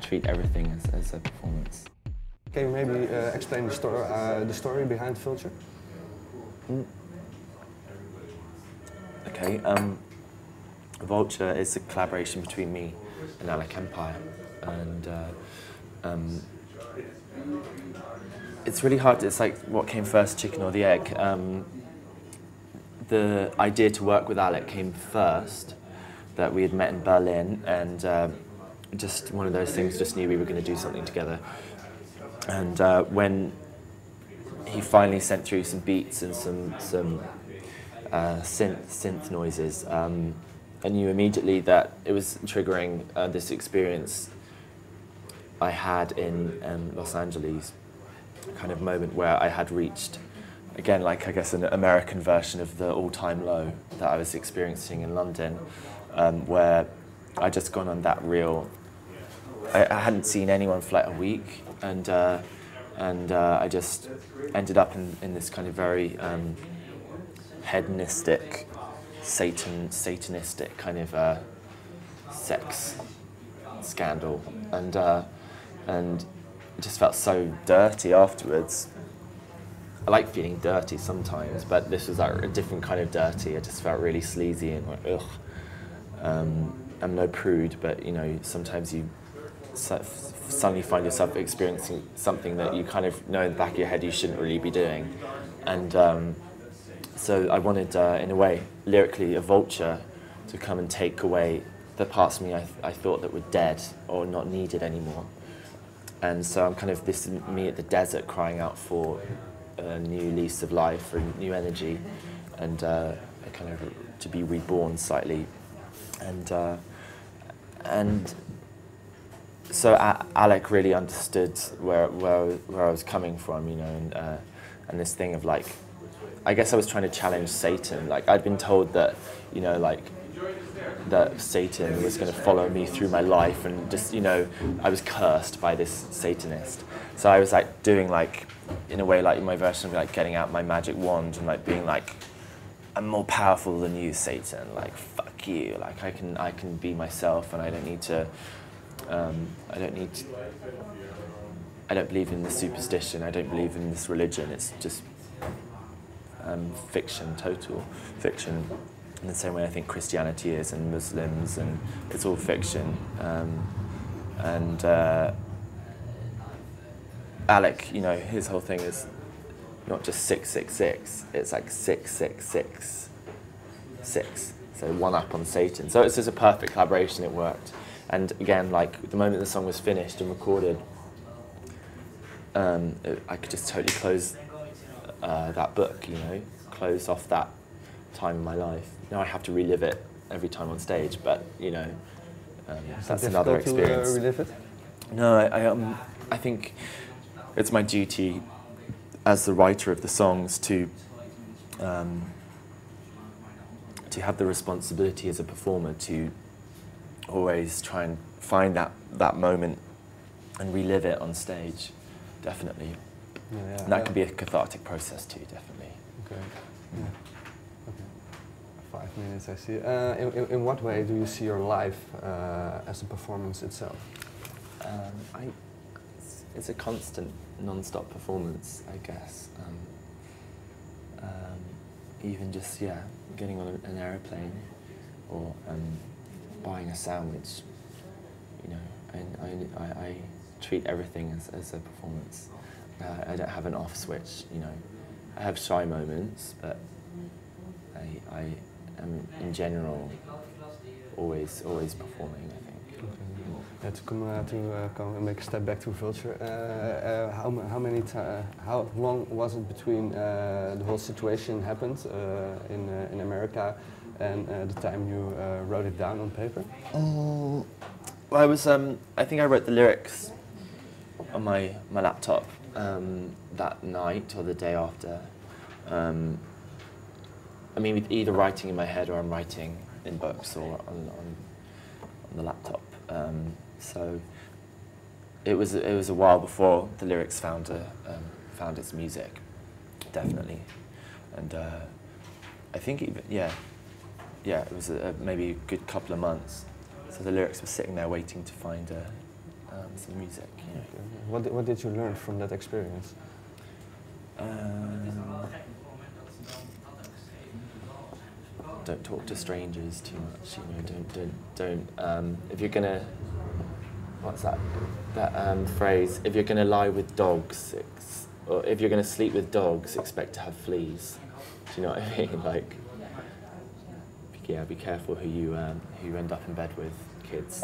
treat everything as a performance. Can you maybe explain the story behind Vulture? Okay, Vulture is a collaboration between me and Alec Empire, and it's really hard. It's like what came first, chicken or the egg. The idea to work with Alec came first, that we had met in Berlin, and just one of those things, just knew we were going to do something together. And when he finally sent through some beats and some synth noises, I knew immediately that it was triggering this experience I had in Los Angeles, kind of moment where I had reached, again, like I guess an American version of the all-time low that I was experiencing in London, where I'd just gone on that real, I hadn't seen anyone for like a week, and I just ended up in this kind of very hedonistic, satanistic kind of sex scandal, and it just felt so dirty afterwards. I like feeling dirty sometimes, but this was like a different kind of dirty. It just felt really sleazy and like, ugh. I'm no prude, but you know, sometimes you suddenly find yourself experiencing something that you kind of know in the back of your head you shouldn't really be doing. And so I wanted, in a way, lyrically, a vulture to come and take away the parts of me I thought that were dead or not needed anymore. And so I'm kind of this me at the desert crying out for a new lease of life, for new energy, and kind of to be reborn slightly. And so Alec really understood where I was coming from, you know, and this thing of like, I guess I was trying to challenge Satan. Like I'd been told that, you know, like that Satan was going to follow me through my life, and just, you know, I was cursed by this Satanist. So I was like doing like, in a way, like my version of like getting out my magic wand and like being like, I'm more powerful than you, Satan. Like fuck you. Like I can be myself, and I don't need to. I don't believe in this superstition. I don't believe in this religion. It's just fiction, total fiction. In the same way I think Christianity is, and Muslims, and it's all fiction. Alec, you know, his whole thing is not just 666. It's like 666, 6. So one up on Satan. So it's just a perfect collaboration. It worked. And again, like the moment the song was finished and recorded, I could just totally close that book, you know, close off that time in my life. Now I have to relive it every time on stage, but you know, that's another experience. To relive it? No, I think it's my duty as the writer of the songs to have the responsibility as a performer to always try and find that moment and relive it on stage, definitely. Yeah, and that can be a cathartic process too, definitely. Okay. Yeah. Okay. 5 minutes, I see. In what way do you see your life as a performance itself? It's a constant, non-stop performance, I guess. Even just, yeah, getting on an aeroplane or buying a sandwich, you know, and I treat everything as a performance. I don't have an off switch, you know. I have shy moments, but I am in general always performing, I think. Okay. To come and make a step back to Vulture, how long was it between the whole situation happened in America and the time you wrote it down on paper? Well, I think I wrote the lyrics on my laptop that night or the day after. I mean, with either writing in my head or I'm writing in books or on the laptop. So it was a while before the lyrics found its music, definitely, and I think even it was maybe a good couple of months. So the lyrics were sitting there waiting to find it's the music. You know. Okay. What did you learn from that experience? Don't talk to strangers too much. You know, don't. If you're gonna, what's that phrase? If you're gonna lie with dogs, or if you're gonna sleep with dogs, expect to have fleas. Do you know what I mean? Like, yeah, be careful who you end up in bed with, kids.